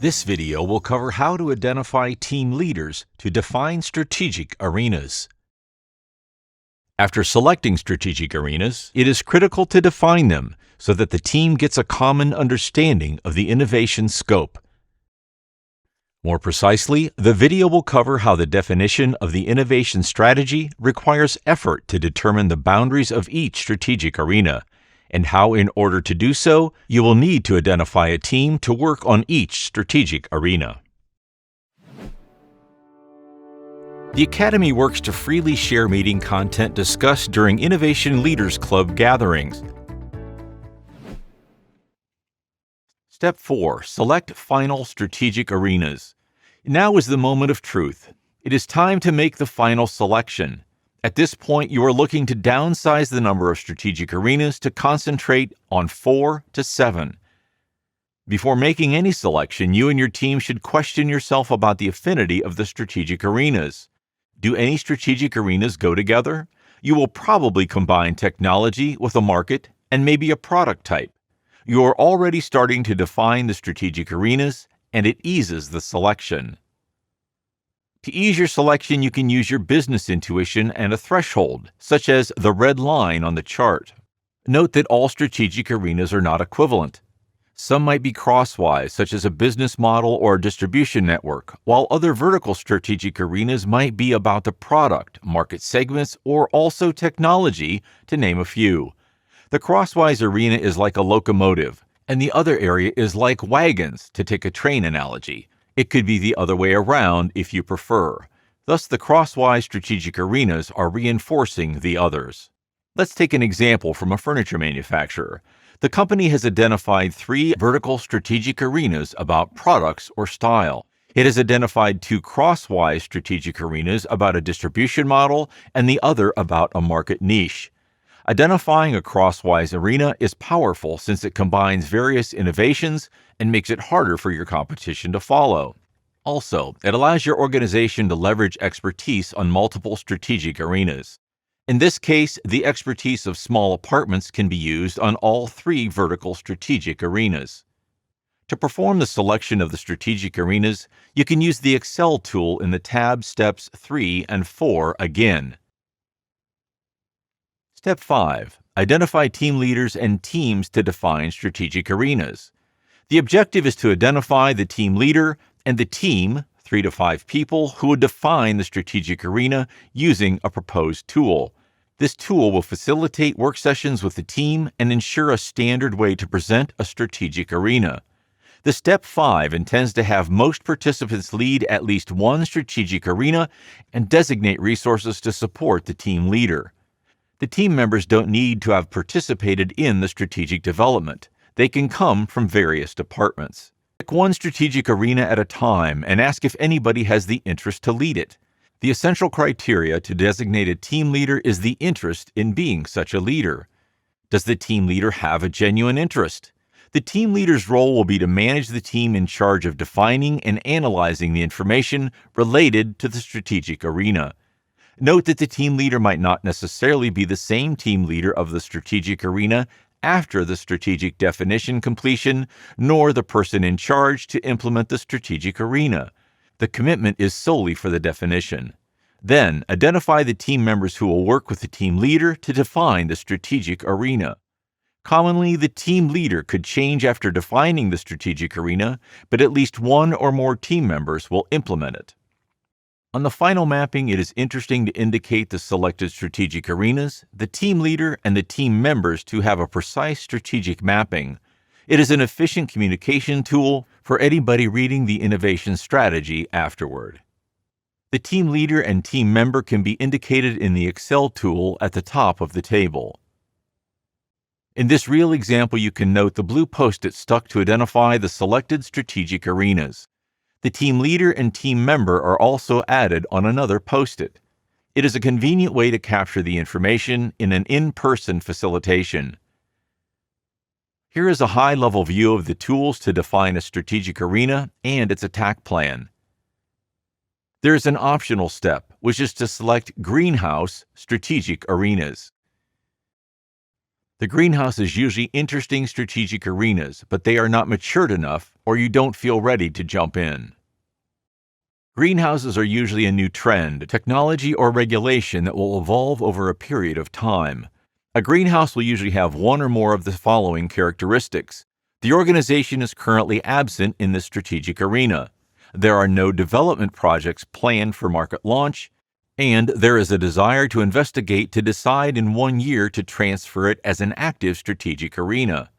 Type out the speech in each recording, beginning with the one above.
This video will cover how to identify team leaders to define strategic arenas. After selecting strategic arenas, it is critical to define them so that the team gets a common understanding of the innovation scope. More precisely, the video will cover how the definition of the innovation strategy requires effort to determine the boundaries of each strategic arena, and how, in order to do so, you will need to identify a team to work on each strategic arena. The Academy works to freely share meeting content discussed during Innovation Leaders Club gatherings. Step 4. Select final strategic arenas. Now is the moment of truth. It is time to make the final selection. At this point, you are looking to downsize the number of strategic arenas to concentrate on 4 to 7. Before making any selection, you and your team should question yourself about the affinity of the strategic arenas. Do any strategic arenas go together? You will probably combine technology with a market and maybe a product type. You are already starting to define the strategic arenas, and it eases the selection. To ease your selection, you can use your business intuition and a threshold, such as the red line on the chart. Note that all strategic arenas are not equivalent. Some might be crosswise, such as a business model or a distribution network, while other vertical strategic arenas might be about the product, market segments, or also technology, to name a few. The crosswise arena is like a locomotive, and the other area is like wagons, to take a train analogy. It could be the other way around if you prefer. Thus, the crosswise strategic arenas are reinforcing the others. Let's take an example from a furniture manufacturer. The company has identified 3 vertical strategic arenas about products or style. It has identified 2 crosswise strategic arenas about a distribution model and the other about a market niche. Identifying a crosswise arena is powerful since it combines various innovations and makes it harder for your competition to follow. Also, it allows your organization to leverage expertise on multiple strategic arenas. In this case, the expertise of small apartments can be used on all 3 vertical strategic arenas. To perform the selection of the strategic arenas, you can use the Excel tool in the tab steps 3 and 4 again. Step 5. Identify team leaders and teams to define strategic arenas. The objective is to identify the team leader and the team, 3 to 5 people, who would define the strategic arena using a proposed tool. This tool will facilitate work sessions with the team and ensure a standard way to present a strategic arena. The Step 5 intends to have most participants lead at least one strategic arena and designate resources to support the team leader. The team members don't need to have participated in the strategic development. They can come from various departments. Pick one strategic arena at a time and ask if anybody has the interest to lead it. The essential criteria to designate a team leader is the interest in being such a leader. Does the team leader have a genuine interest? The team leader's role will be to manage the team in charge of defining and analyzing the information related to the strategic arena. Note that the team leader might not necessarily be the same team leader of the strategic arena after the strategic definition completion, nor the person in charge to implement the strategic arena. The commitment is solely for the definition. Then, identify the team members who will work with the team leader to define the strategic arena. Commonly, the team leader could change after defining the strategic arena, but at least one or more team members will implement it. On the final mapping, it is interesting to indicate the selected strategic arenas, the team leader, and the team members to have a precise strategic mapping. It is an efficient communication tool for anybody reading the innovation strategy afterward. The team leader and team member can be indicated in the Excel tool at the top of the table. In this real example, you can note the blue post-it stuck to identify the selected strategic arenas. The team leader and team member are also added on another post-it. It is a convenient way to capture the information in an in-person facilitation. Here is a high-level view of the tools to define a strategic arena and its attack plan. There is an optional step, which is to select Greenhouse Strategic Arenas. The greenhouse is usually interesting strategic arenas, but they are not matured enough or you don't feel ready to jump in. Greenhouses are usually a new trend, technology, or regulation that will evolve over a period of time. A greenhouse will usually have one or more of the following characteristics. The organization is currently absent in the strategic arena. There are no development projects planned for market launch, and there is a desire to investigate to decide in 1 year to transfer it as an active strategic arena.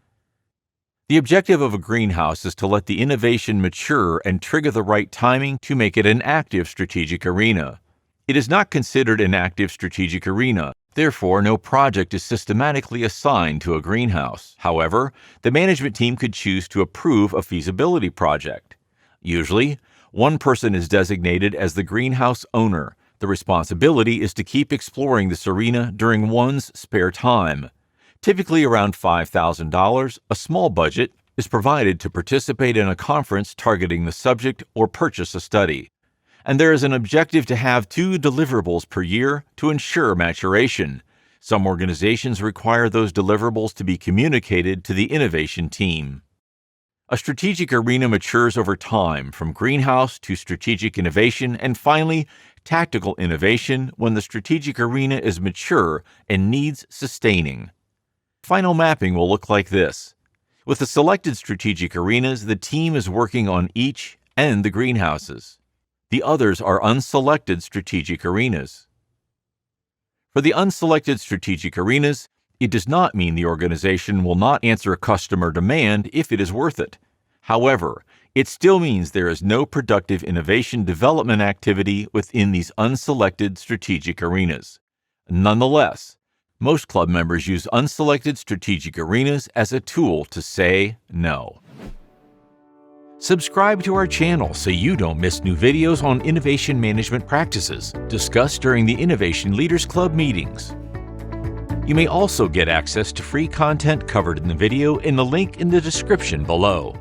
The objective of a greenhouse is to let the innovation mature and trigger the right timing to make it an active strategic arena. It is not considered an active strategic arena. Therefore, no project is systematically assigned to a greenhouse. However, the management team could choose to approve a feasibility project. Usually, one person is designated as the greenhouse owner. The responsibility is to keep exploring this arena during one's spare time. Typically around $5,000, a small budget is provided to participate in a conference targeting the subject or purchase a study. And there is an objective to have 2 deliverables per year to ensure maturation. Some organizations require those deliverables to be communicated to the innovation team. A strategic arena matures over time, from greenhouse to strategic innovation, and finally, tactical innovation when the strategic arena is mature and needs sustaining. Final mapping will look like this. With the selected strategic arenas, the team is working on each and the greenhouses. The others are unselected strategic arenas. For the unselected strategic arenas, it does not mean the organization will not answer a customer demand if it is worth it. However, it still means there is no productive innovation development activity within these unselected strategic arenas. Nonetheless, most club members use unselected strategic arenas as a tool to say no. Subscribe to our channel so you don't miss new videos on innovation management practices discussed during the Innovation Leaders Club meetings. You may also get access to free content covered in the video in the link in the description below.